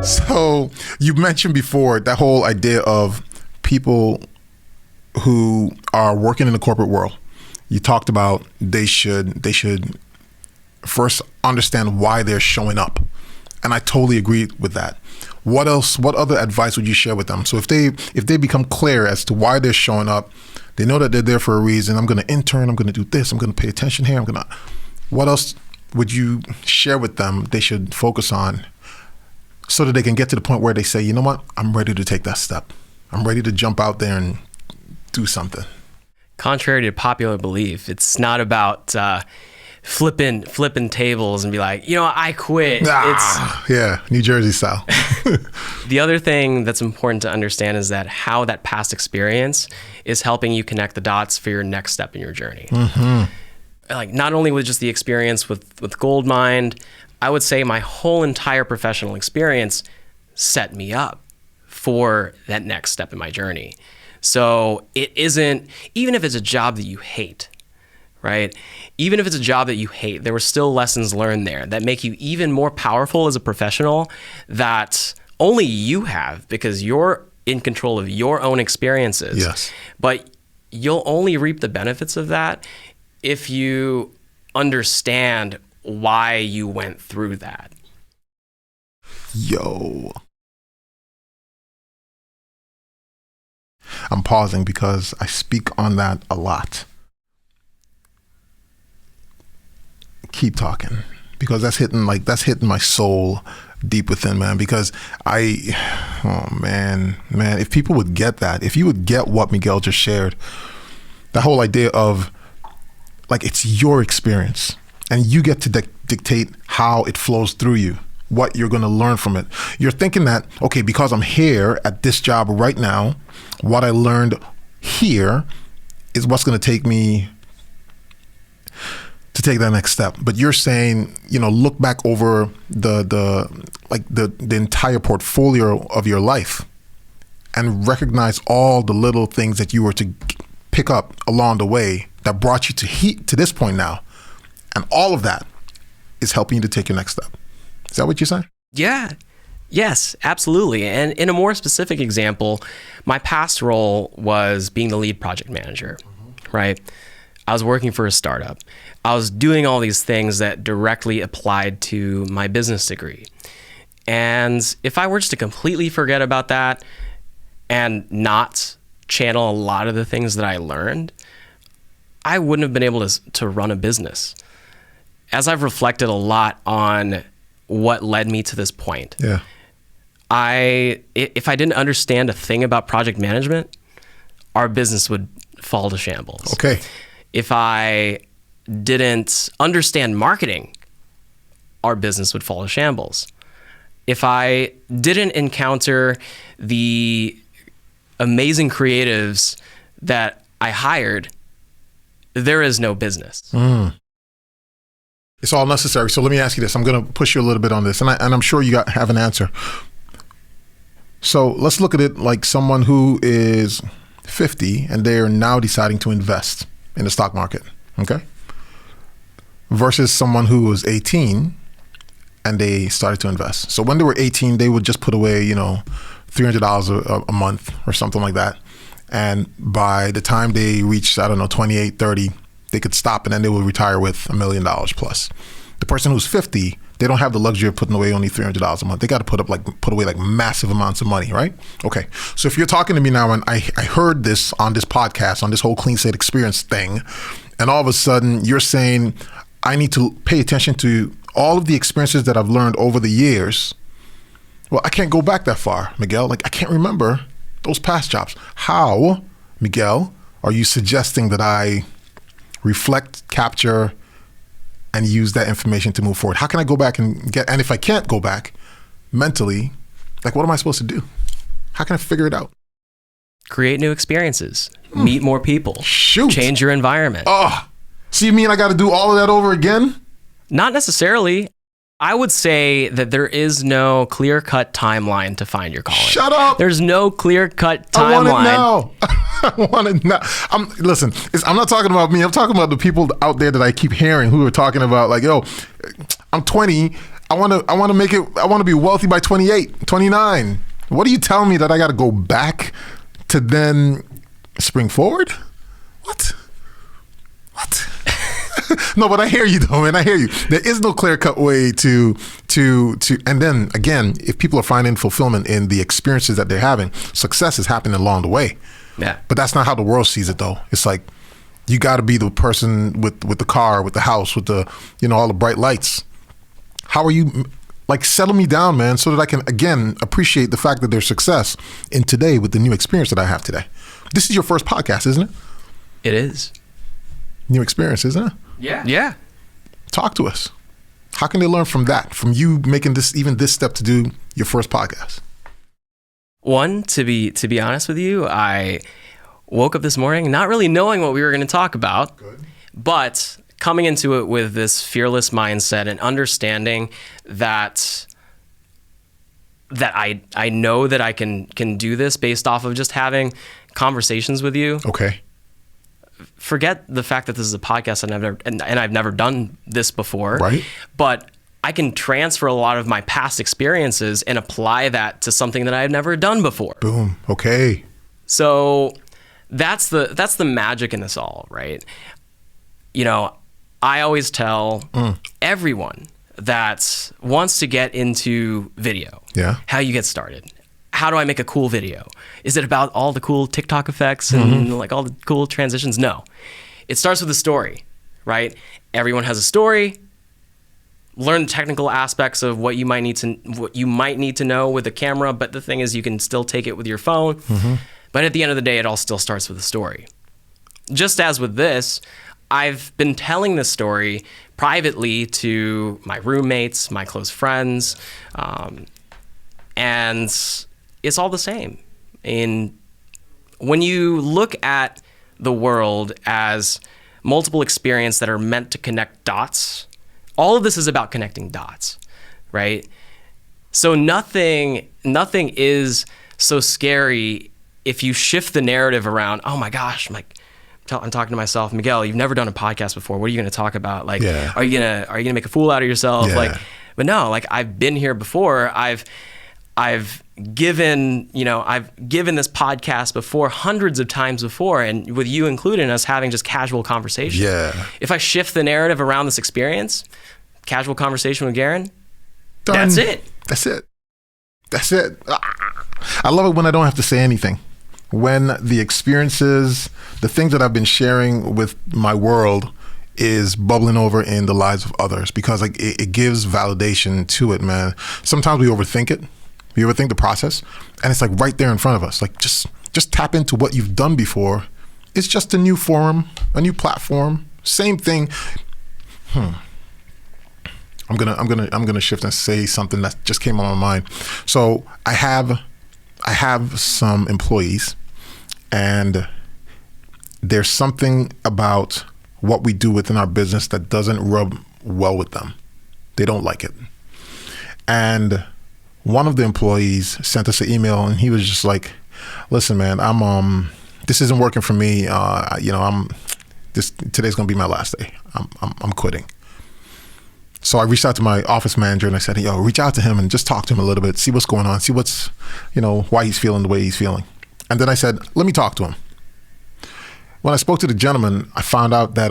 So you mentioned before that whole idea of people who are working in the corporate world. You talked about they should first understand why they're showing up. And I totally agree with that. What else, what other advice would you share with them? So if they become clear as to why they're showing up, they know that they're there for a reason. I'm going to intern, I'm going to do this, I'm going to pay attention here, what else would you share with them they should focus on so that they can get to the point where they say, you know what, I'm ready to take that step. I'm ready to jump out there and do something. Contrary to popular belief, it's not about flipping tables and be like, you know, I quit. Yeah, New Jersey style. The other thing that's important to understand is that how that past experience is helping you connect the dots for your next step in your journey. Mm-hmm. Like not only with just the experience with Goldmind, I would say my whole entire professional experience set me up for that next step in my journey. So it isn't, even if it's a job that you hate, right? Even if it's a job that you hate, there were still lessons learned there that make you even more powerful as a professional that only you have because you're in control of your own experiences. Yes. But you'll only reap the benefits of that if you understand why you went through that. Yo. I'm pausing because I speak on that a lot. Keep talking, because that's hitting my soul deep within, man. Because man, if people would get that, if you would get what Miguel just shared, the whole idea of like it's your experience and you get to dictate how it flows through you, what you're going to learn from it. You're thinking that, okay, because I'm here at this job right now, what I learned here is what's going to take me to take that next step. But you're saying, you know, look back over the entire portfolio of your life and recognize all the little things that you were to pick up along the way that brought you to this point now. And all of that is helping you to take your next step. Is that what you're saying? Yeah. Yes, absolutely. And in a more specific example, my past role was being the lead project manager, right? I was working for a startup. I was doing all these things that directly applied to my business degree. And if I were just to completely forget about that and not channel a lot of the things that I learned, I wouldn't have been able to run a business. As I've reflected a lot on what led me to this point, yeah. If I didn't understand a thing about project management, our business would fall to shambles. Okay. If I didn't understand marketing, our business would fall to shambles. If I didn't encounter the amazing creatives that I hired, there is no business. Mm. It's all necessary. So let me ask you this. I'm going to push you a little bit on this, and I'm sure you have an answer. So let's look at it like someone who is 50 and they're now deciding to invest in the stock market, okay? Versus someone who was 18 and they started to invest. So when they were 18, they would just put away, you know, $300 a month or something like that. And by the time they reached, 28, 30, they could stop and then they would retire with $1 million plus. The person who's 50, they don't have the luxury of putting away only $300 a month. They got to put away massive amounts of money, right? Okay. So if you're talking to me now and I heard this on this podcast, on this whole Clean Slate Experience thing, and all of a sudden you're saying I need to pay attention to all of the experiences that I've learned over the years. Well, I can't go back that far, Miguel. I can't remember those past jobs. How, Miguel, are you suggesting that I reflect, capture, and use that information to move forward? How can I go back and if I can't go back mentally, what am I supposed to do? How can I figure it out? Create new experiences, meet more people, change your environment. Oh, so you mean I got to do all of that over again? Not necessarily. I would say that there is no clear-cut timeline to find your calling. Shut up. There's no clear-cut timeline. I want it now. Listen, I'm not talking about me. I'm talking about the people out there that I keep hearing who are talking about yo, I'm 20 I want to be wealthy by 28, 29. What are you telling me that I got to go back to then spring forward? What? No, but I hear you though, man. I hear you. There is no clear-cut way to, and then again, if people are finding fulfillment in the experiences that they're having, success is happening along the way. Yeah. But that's not how the world sees it though. It's like, you got to be the person with the car, with the house, with the, all the bright lights. How are you, like, settle me down, man, so that I can, again, appreciate the fact that there's success in today with the new experience that I have today. This is your first podcast, isn't it? It is. New experience, isn't it? Yeah. Talk to us. How can they learn from that, from you making this step to do your first podcast? One, to be honest with you, I woke up this morning not really knowing what we were going to talk about. Good. But coming into it with this fearless mindset and understanding that I know that I can do this based off of just having conversations with you. Okay. Forget the fact that this is a podcast and I've never done this before. Right. But I can transfer a lot of my past experiences and apply that to something that I've never done before. Boom. Okay. So that's the magic in this all, right? I always tell everyone that wants to get into video, how you get started. How do I make a cool video? Is it about all the cool TikTok effects and like all the cool transitions? No. It starts with a story, right? Everyone has a story. Learn the technical aspects of what you might need to know with a camera, but the thing is you can still take it with your phone. But at the end of the day, it all still starts with a story. Just as with this, I've been telling this story privately to my roommates, my close friends, and it's all the same. And when you look at the world as multiple experiences that are meant to connect dots, all of this is about connecting dots, right? So nothing is so scary if you shift the narrative around. Oh my gosh, I'm talking to myself, Miguel, you've never done a podcast before. What are you going to talk about? Like, are you gonna make a fool out of yourself? Yeah. Like, but no, like I've been here before. I've given this podcast before hundreds of times before, and with you including us having just casual conversation. Yeah. If I shift the narrative around this experience, casual conversation with Gerren, Done. That's it. That's it. I love it when I don't have to say anything. When the experiences, the things that I've been sharing with my world is bubbling over in the lives of others, because like it gives validation to it, man. Sometimes we overthink it. We overthink the process, and it's like right there in front of us. Like just tap into what you've done before. It's just a new forum, a new platform, same thing. I'm gonna shift and say something that just came on my mind. So I have some employees, and there's something about what we do within our business that doesn't rub well with them. They don't like it. And one of the employees sent us an email, and he was just like, "Listen, man, this isn't working for me. Today's gonna be my last day. I'm quitting." So I reached out to my office manager and I said, "Yo, reach out to him and just talk to him a little bit, see what's going on, see what's, why he's feeling the way he's feeling." And then I said, "Let me talk to him." When I spoke to the gentleman, I found out that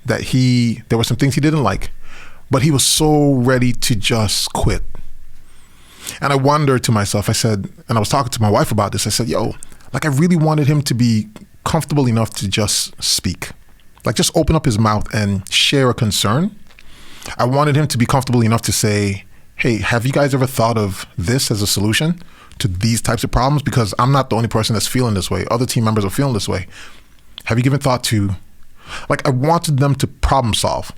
there were some things he didn't like, but he was so ready to just quit. And I wondered to myself, I said, and I was talking to my wife about this, I said, "Yo, like I really wanted him to be comfortable enough to just speak, like just open up his mouth and share a concern. I wanted him to be comfortable enough to say, hey, have you guys ever thought of this as a solution to these types of problems? Because I'm not the only person that's feeling this way. Other team members are feeling this way. Have you given thought to," like I wanted them to problem solve.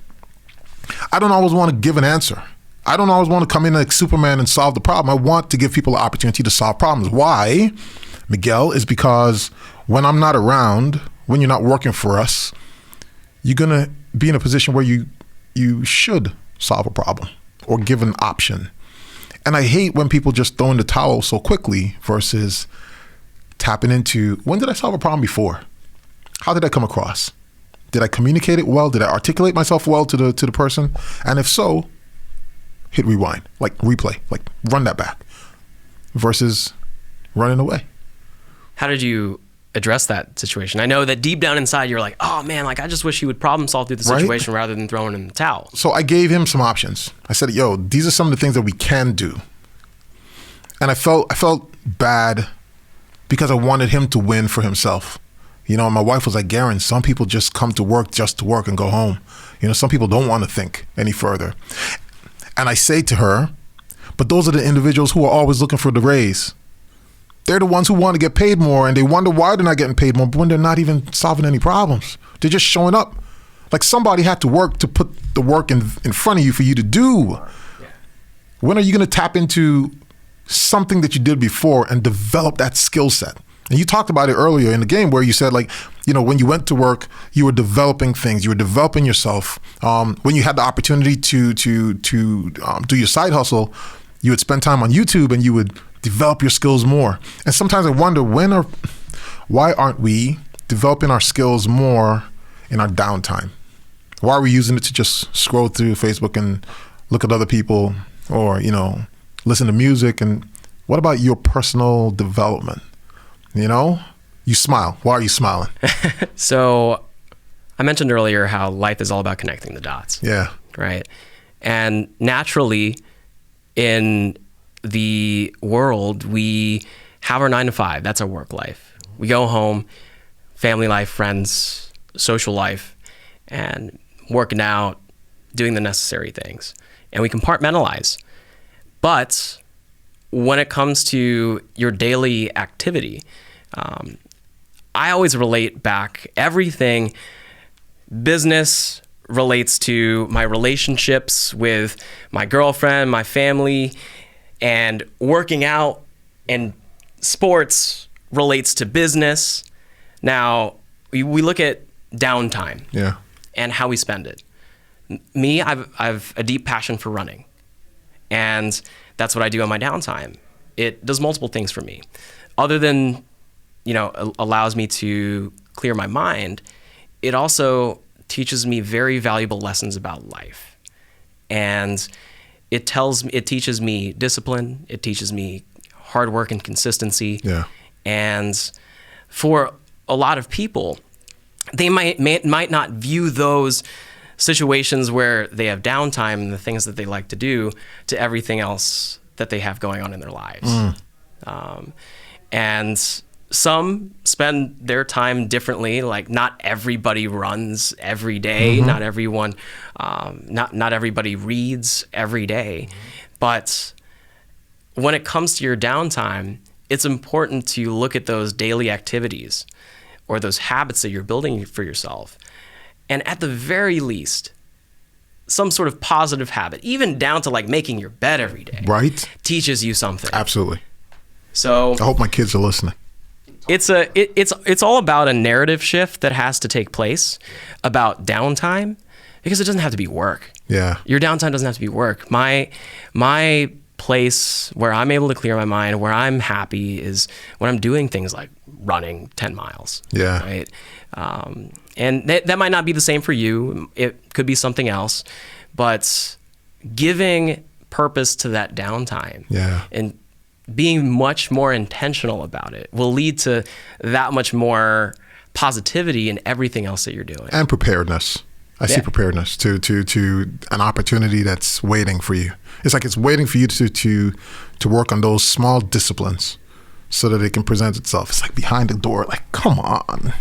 I don't always want to give an answer. I don't always want to come in like Superman and solve the problem. I want to give people an opportunity to solve problems. Why, Miguel, is because when I'm not around, when you're not working for us, you're going to be in a position where you should solve a problem or give an option. And I hate when people just throw in the towel so quickly versus tapping into, when did I solve a problem before? How did I come across? Did I communicate it well? Did I articulate myself well to the person? And if so, hit rewind, like replay, like run that back versus running away. How did you address that situation? I know that deep down inside you're like, oh man, like I just wish he would problem solve through the situation rather than throwing in the towel. So I gave him some options. I said, yo, these are some of the things that we can do. And I felt bad because I wanted him to win for himself. You know, my wife was like, Gerren, some people just come to work just to work and go home. You know, some people don't want to think any further. And I say to her, but those are the individuals who are always looking for the raise. They're the ones who want to get paid more, and they wonder why they're not getting paid more when they're not even solving any problems. They're just showing up. Like somebody had to work to put the work in front of you for you to do. When are you going to tap into something that you did before and develop that skill set? And you talked about it earlier in the game where you said, like, you know, when you went to work, you were developing things, you were developing yourself. When you had the opportunity to do your side hustle, you would spend time on YouTube and you would develop your skills more. And sometimes I wonder why aren't we developing our skills more in our downtime? Why are we using it to just scroll through Facebook and look at other people or, you know, listen to music? And what about your personal development? You know, you smile. Why are you smiling? So I mentioned earlier how life is all about connecting the dots. Yeah. Right. And naturally in the world, we have our 9 to 5. That's our work life. We go home, family life, friends, social life, and working out, doing the necessary things. And we compartmentalize. But when it comes to your daily activity, I always relate back everything. Business relates to my relationships with my girlfriend, my family, and working out and sports relates to business. Now, we look at downtime and how we spend it. Me, I've a deep passion for running, and that's what I do on my downtime. It does multiple things for me. Other than, you know, allows me to clear my mind, it also teaches me very valuable lessons about life. And it teaches me discipline, it teaches me hard work and consistency. Yeah. And for a lot of people, they might not view those situations where they have downtime and the things that they like to do to everything else that they have going on in their lives. And some spend their time differently. Like not everybody runs every day. Not everyone, not everybody reads every day. But when it comes to your downtime, it's important to look at those daily activities or those habits that you're building for yourself. And at the very least, some sort of positive habit, even down to like making your bed every day, right, teaches you something. Absolutely. So I hope my kids are listening. It's all about a narrative shift that has to take place about downtime, because it doesn't have to be work. Yeah. Your downtime doesn't have to be work. My place where I'm able to clear my mind, where I'm happy, is when I'm doing things like running 10 miles. Yeah. Right. And that might not be the same for you. It could be something else, but giving purpose to that downtime and being much more intentional about it will lead to that much more positivity in everything else that you're doing. And preparedness. I see preparedness to an opportunity that's waiting for you. It's like it's waiting for you to work on those small disciplines so that it can present itself. It's like behind the door, like, come on,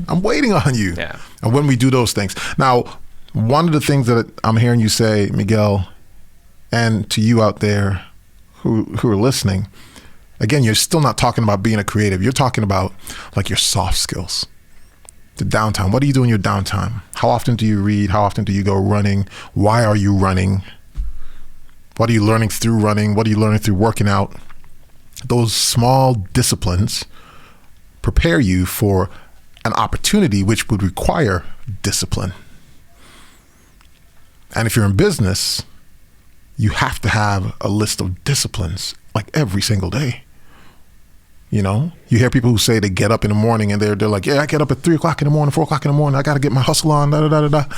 I'm waiting on you. Yeah. And when we do those things. Now, one of the things that I'm hearing you say, Miguel, and to you out there who are listening, again, you're still not talking about being a creative. You're talking about like your soft skills. The downtime. What do you do in your downtime? How often do you read? How often do you go running? Why are you running? What are you learning through running? What are you learning through working out? Those small disciplines prepare you for an opportunity which would require discipline. And if you're in business, you have to have a list of disciplines like every single day. You know, you hear people who say they get up in the morning and they're like, yeah, I get up at 3 o'clock in the morning, 4 o'clock in the morning. I got to get my hustle on, da, da, da, da, da.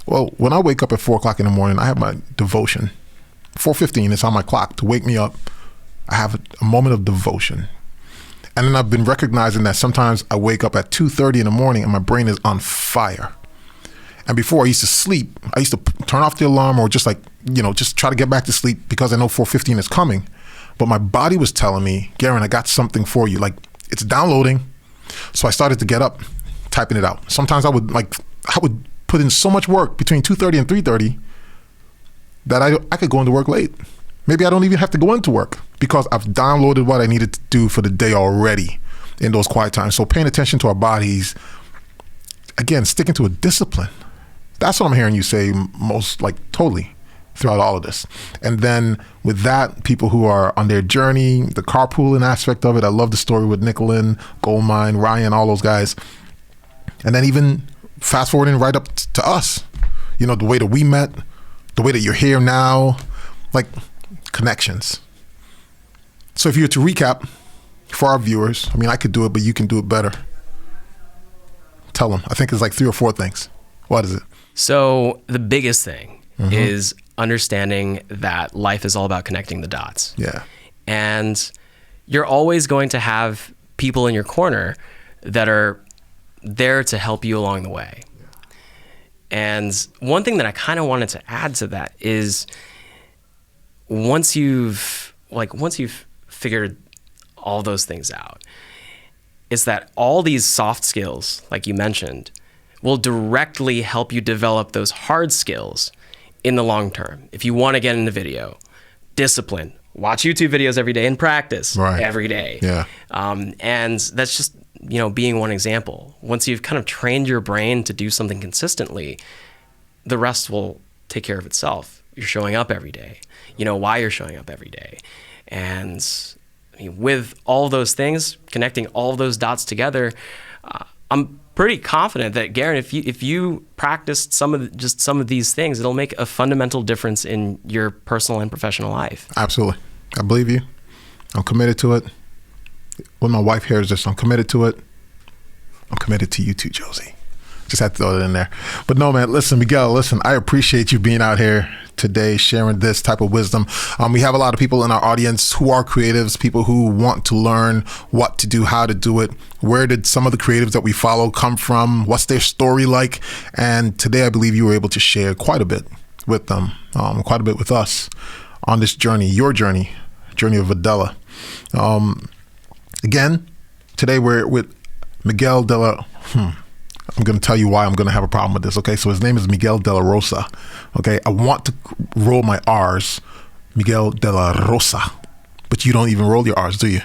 Well, when I wake up at 4 o'clock in the morning, I have my devotion. 4:15 is on my clock to wake me up. I have a moment of devotion. And then I've been recognizing that sometimes I wake up at 2:30 in the morning and my brain is on fire. And before I used to sleep, I used to turn off the alarm or just just try to get back to sleep because I know 4:15 is coming. But my body was telling me, Gerren, I got something for you. Like, it's downloading. So I started to get up, typing it out. Sometimes I would put in so much work between 2:30 and 3:30 that I could go into work late. Maybe I don't even have to go into work because I've downloaded what I needed to do for the day already in those quiet times. So paying attention to our bodies, again, sticking to a discipline. That's what I'm hearing you say most, totally throughout all of this. And then with that, people who are on their journey, the carpooling aspect of it, I love the story with Nicholin, Goldmine, Ryan, all those guys. And then even fast forwarding right up to us, the way that we met, the way that you're here now, connections. So if you were to recap for our viewers, I could do it, but you can do it better. Tell them. I think it's 3 or 4 things. What is it? So the biggest thing is understanding that life is all about connecting the dots. Yeah. And you're always going to have people in your corner that are there to help you along the way. And one thing that I kind of wanted to add to that is once you've figured all those things out, is that all these soft skills, like you mentioned, will directly help you develop those hard skills in the long term. If you want to get into video, discipline, watch YouTube videos every day and practice every day. Yeah. And that's just, being one example. Once you've kind of trained your brain to do something consistently, the rest will take care of itself. You're showing up every day. You know why you're showing up every day. And with all those things, connecting all those dots together, I'm pretty confident that, Gerren, if you practiced some of these things, it'll make a fundamental difference in your personal and professional life. Absolutely. I believe you. I'm committed to it. When my wife hears this, I'm committed to it. I'm committed to you too, Josie. Just had to throw it in there. But no, man, listen, Miguel, I appreciate you being out here today, sharing this type of wisdom. We have a lot of people in our audience who are creatives, people who want to learn what to do, how to do it. Where did some of the creatives that we follow come from? What's their story like? And today, I believe you were able to share quite a bit with them, quite a bit with us on this journey, your journey of Vadela. Again, today we're with Miguel De La... I'm going to tell you why I'm going to have a problem with this, okay? So his name is Miguel De La Rosa, okay? I want to roll my R's, Miguel De La Rosa, but you don't even roll your R's, do you?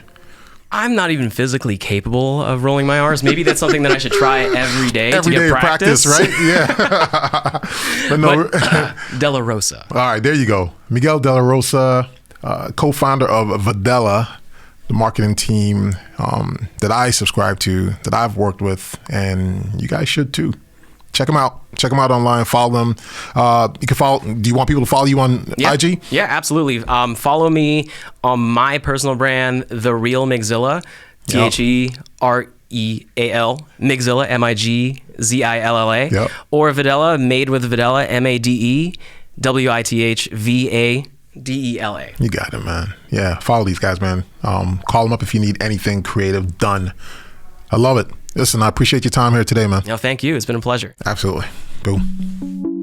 I'm not even physically capable of rolling my R's. Maybe that's something that I should try every day to get practice. Right? Yeah. but De La Rosa. All right, there you go. Miguel De La Rosa, co-founder of Vadela, the marketing team that I subscribe to, that I've worked with, and you guys should too. Check them out. Check them out online. Follow them. You can follow. Do you want people to follow you on IG? Yeah, absolutely. Follow me on my personal brand, The Real Migzilla, TheReal, Migzilla, Migzilla, yep. or Vadela, Made with Vadela, MADEWITHVADELA. You got it, man. Yeah, follow these guys, man. Call them up if you need anything creative done. I love it. Listen, I appreciate your time here today, man. No, thank you. It's been a pleasure. Absolutely. Boom.